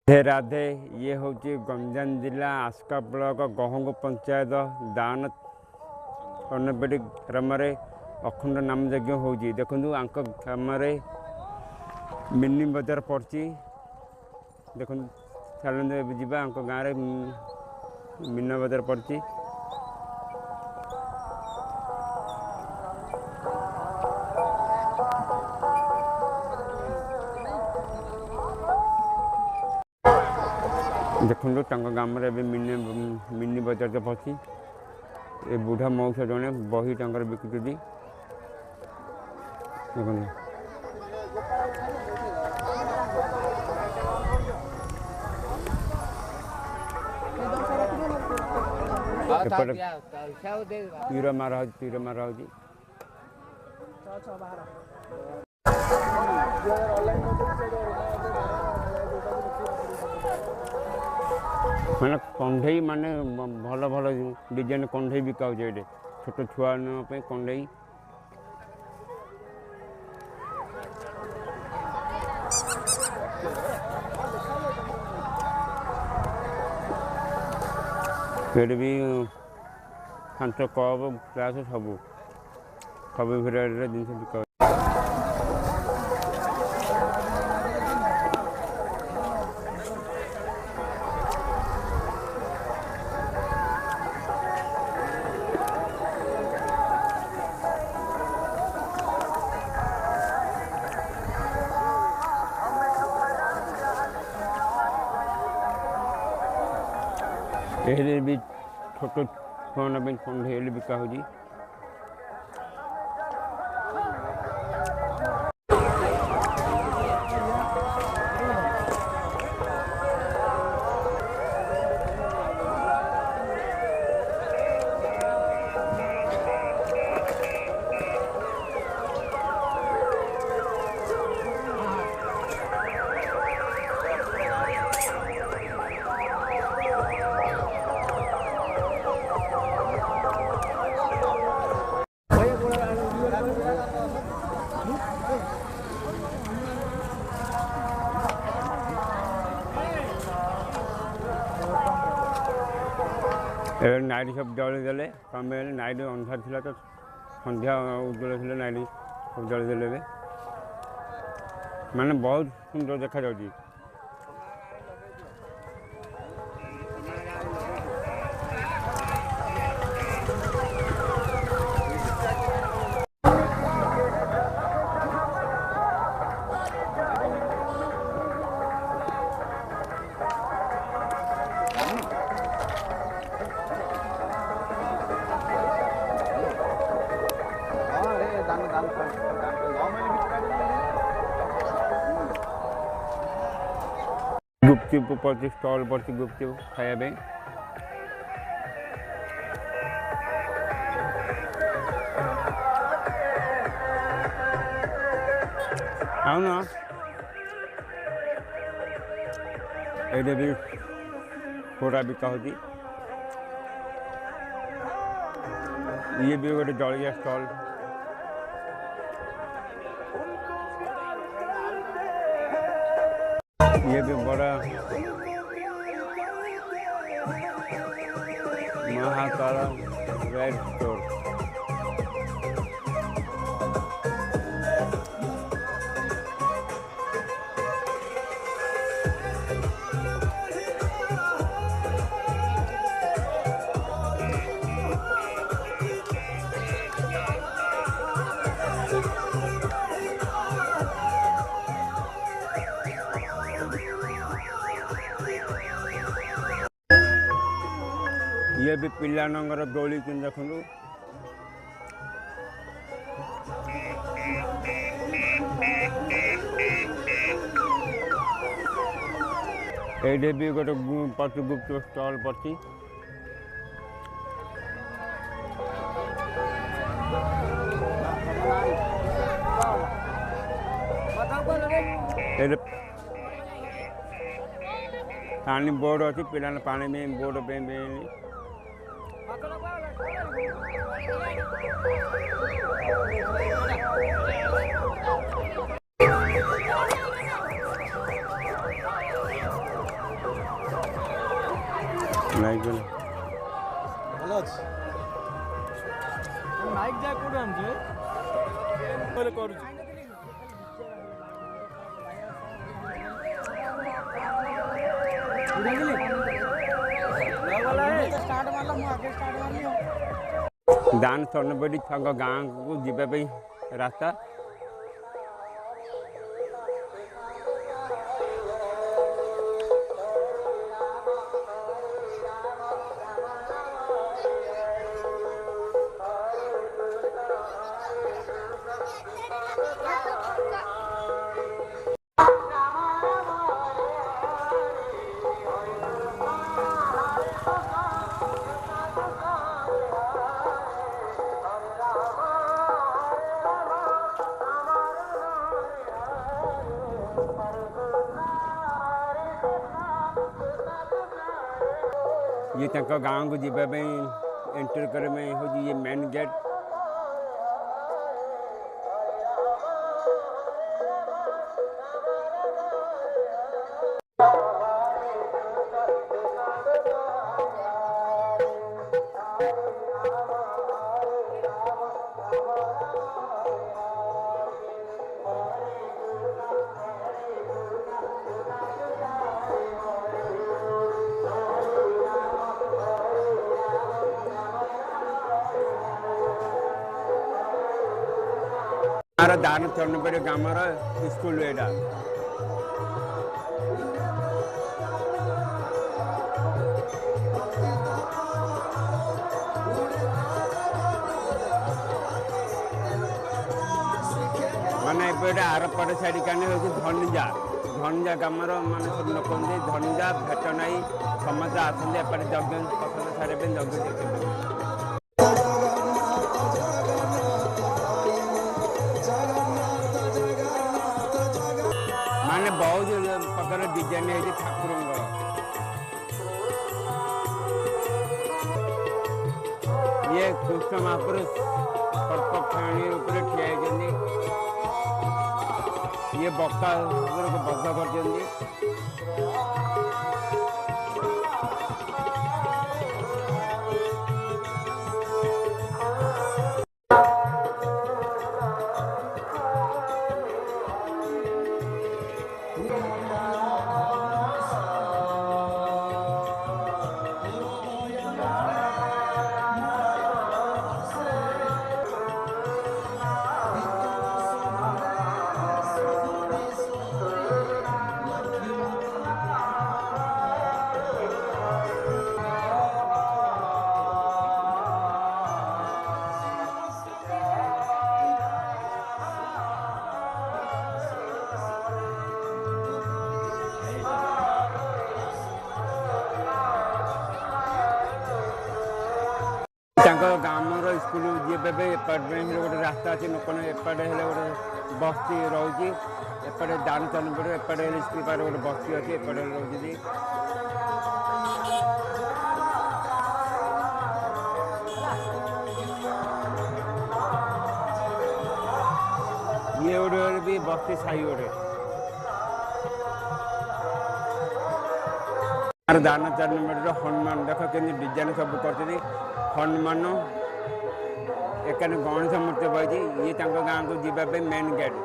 राधे राधे। ये हूँ गंजाम जिला आस्का ब्लॉक गहंग पंचायत दान कर्णपेटी ग्राम अखंड नाम यज्ञ हो देखु ग्राम मिनी बजार पड़ी देखु चलते जावा गाँव मिनी बजार पड़ी देखु ग्राम मिनी बजार पड़ी ये बुढ़ा मौसा जड़े बही बिकुटी देखो तीर मारा हो मैंने कंढई माने भल भल डिजाइन कंढई बिका ये छोट छुआ कंढई भी खांच कप ग्लास सब सब भेराइटी जिन बिका ये भी छोट छुआ कंढई बिका हो नाइट सब जल देले कम नाइट अंधार थी तो सन्ध्या उज्जवल थी नाइट सब जल देले माने बहुत सुंदर देखा जाउची। गुपचुप पड़ती स्टॉल पड़ती गुपचुप खाया आउना ये भी थोड़ा बिका होती ये भी गोटे जलिया स्टॉल ये भी बड़ा महाकाल रेड स्टोर ये भी पिलानंगर डोली कि देखु ये भी गोटे पति गुप्त स्टॉल पड़ी पानी बोर्ड अच्छी पिला पानी में बोर्ड पे ନାଇଁ କଣ ଭଲ ଅଛି ମାଇକ୍ ଯା କୋଉଠି ଆଣିଛୁ କହିଲେ କରୁଛି ଦାନ ସ୍ୱର୍ଣ୍ଣବେଡ଼ି ତାଙ୍କ ଗାଁକୁ ଯିବା ପାଇଁ ରାସ୍ତା। ये तक गाँव को जावाई एंटर करने हूँ ये मेन गेट। दान चरणबेड़ी ग्रामर स्कूल एटा माने आरपट साइड काने धनिजा धनिजा ग्रामर माने सब लोक धनिजा भेट नाई समस्त आसते एपटे यज्ञ पसंद छाड़े यज्ञ देखते माने बहुत प्रकार डिजाइन है ठाकुर ये कृष्ण महापुरुष सर्पक्षाणी रूप ठिया ये बक्का बद्ध कर गाँव स्कूल जीवे गोटे रास्ता अच्छे लोक एपटे गोटे बस्ती रोचे एपटे दान चरणबेड़ी एपटे स्कूल पार गोटे बस्ती अच्छी एपटे रोचे ये गोटे भी बस्ती साई गोटे दान चरणबेड़ी हनुमान देख के डिजाइन सब कर हनुमान एक गणेश मूर्ति बही ये गाँव को जावाई मेन गेट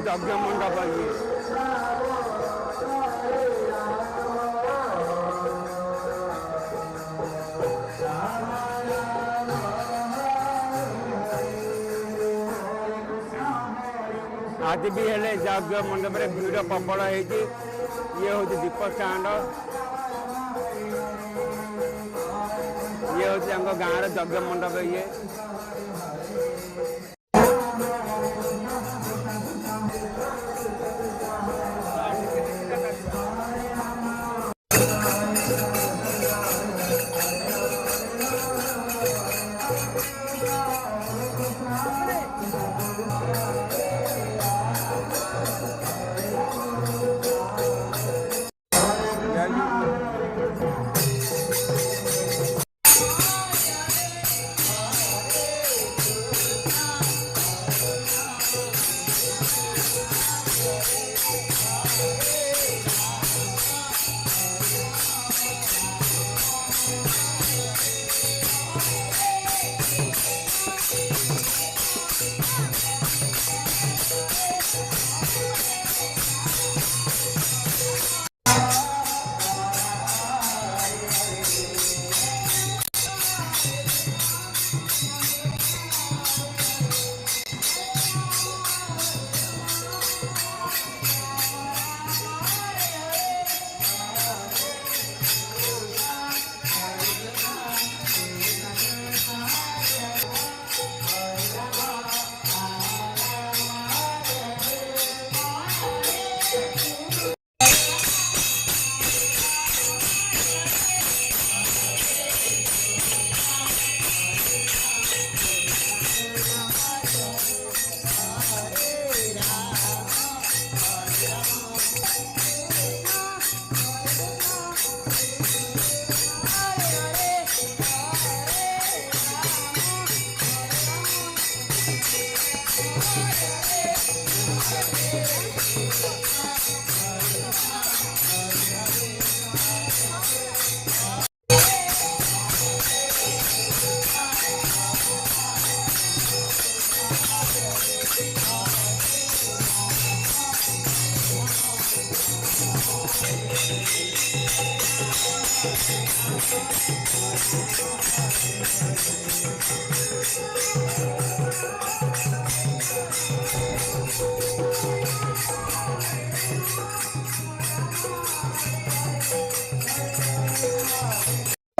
ଯଜ୍ଞ ମଣ୍ଡପ ଇଏ। ଆଜି ବି ହେଲେ ଯଜ୍ଞ ମଣ୍ଡପରେ ଭିଡ଼ ପ୍ରବଳ ହେଇଛି। ଇଏ ହେଉଛି ଦୀପ ଷ୍ଟାଣ୍ଡ। ଇଏ ହେଉଛି ତାଙ୍କ ଗାଁର ଯଜ୍ଞ ମଣ୍ଡପ ଇଏ।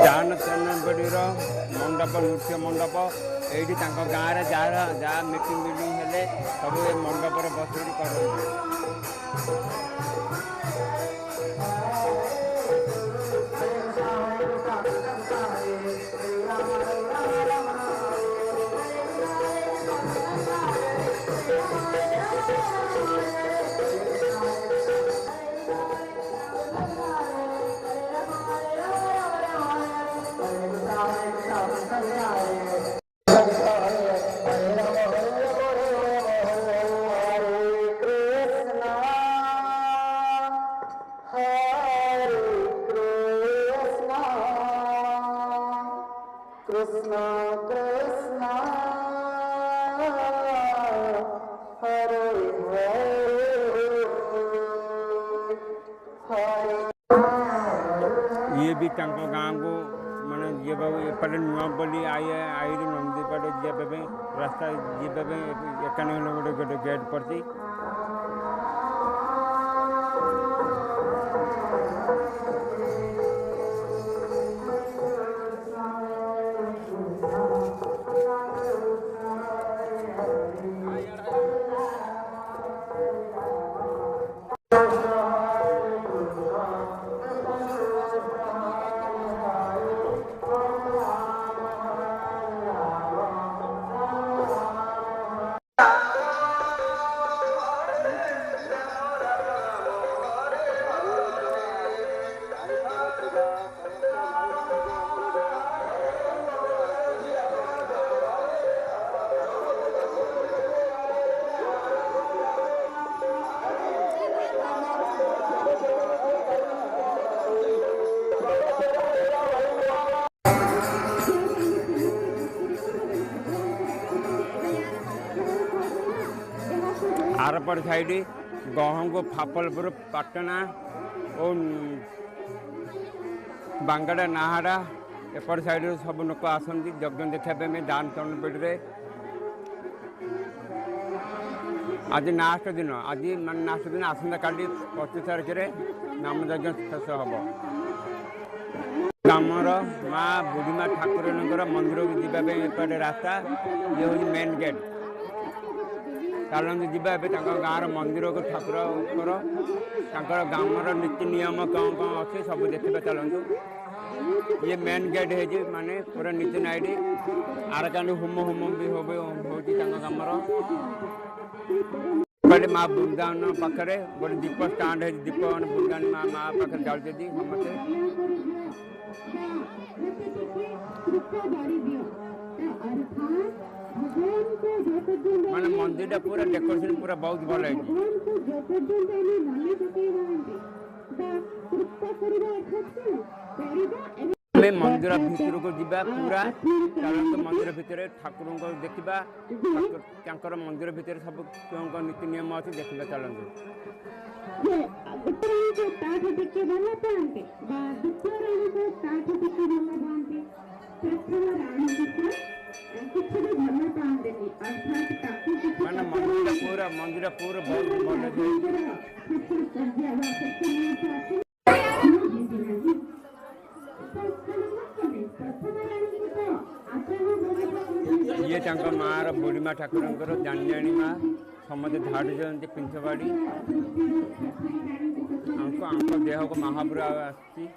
ଜାନଚନଗଡ଼ିର ମଣ୍ଡପ ନୃତ୍ୟ ମଣ୍ଡପ ଏଇଠି ତାଙ୍କ ଗାଁରେ ଯାହା ମିଟିଂ ହେଲେ ସବୁ ଏ ମଣ୍ଡପରେ ବସିକି କରନ୍ତି। Krishna Krishna Hare Hare ये भी तांको गाँव को माने ये बाबू एपटे नुआ बोली आई नंदी पटे जीपे रास्ता जीपे 51 किलोमीटर गोटे गेट पड़ती। आरपट साइड गहंग फापलपुर पाटना और बांगड़ा नाहाड़ा एपट साइड सब लोक आसती यज्ञ देखा दान तरणपेटी आज लास्ट दिन आज मान लास्ट दिन आसंता काली 25 तारिख नाम यज्ञ शेष हम ग्रामर माँ बुढ़ीमा ठाकुर मंदिर को जावाई एपटे रास्ता ये हूँ मेन गेट चलते जावा गाँव मंदिर को ठाकुर ग्रामर नीति नियम कौन कौन अच्छे सब देखा चलतु ये मेन गेट है माने पूरा नीति नाइडी आरकानी होम भी होमर माँ बुदान पाखे गोटे दीप स्टाण्ड है दीप बुदान माँ माँ पाखे जाती माने मंदिर पूरा डेकोरेशन पूरा बहुत भल है मंदिर भितर को जीवा पूरा चलते मंदिर भितर ठाकुर को देखा ठाकुर मंदिर भितर सब कौन नीति नियम अच्छे देखा चलते माने मंदिर पूरा बहुत भल ये माँ बुढ़ीमा ठाकुर जानी माँ समझे झाड़ी दिखते पिंछवाड़ी देह को महापुर आसी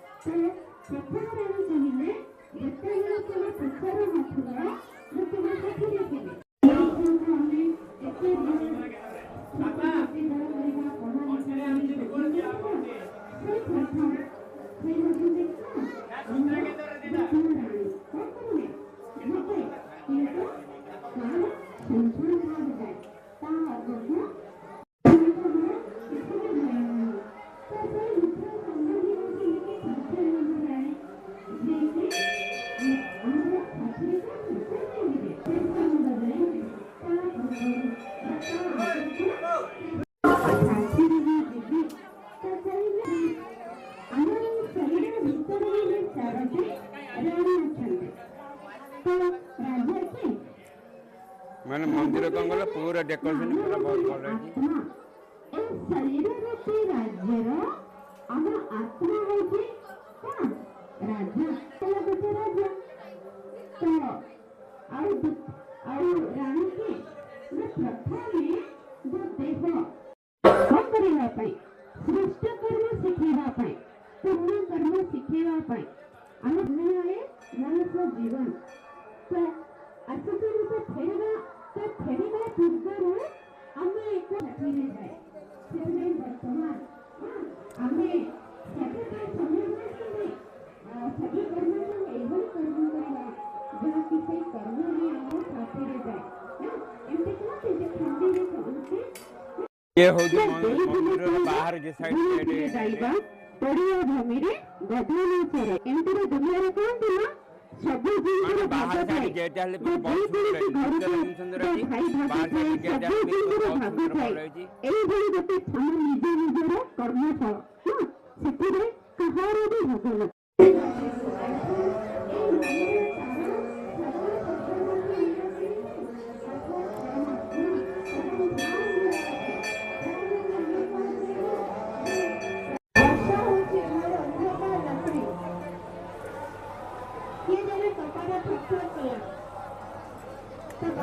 मैंने मंदिर कौन गला पूरा डेकोरेशन पूरा बहुत भल जीवन फेरवा पूर्वर आम एक जाए बर्तमान आम समय सभी कर्म एवं कर्म करवा जहाँकि से कर्म ही आम साथी जाए एमती कहते खंडी कहते ये हो मंदिर बाहर के साइड जाइबा पड़िया भूमि रे गधन चरे एमती दुनिया रे कहते ना सब जिंदगी बाहर साइड गेट हले बहुत सुंदर है बाहर साइड गेट हले बहुत सुंदर है एई भली गोटे हम निजे निजर कर्मफल सेतिरे कहार भी भगवान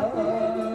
Oh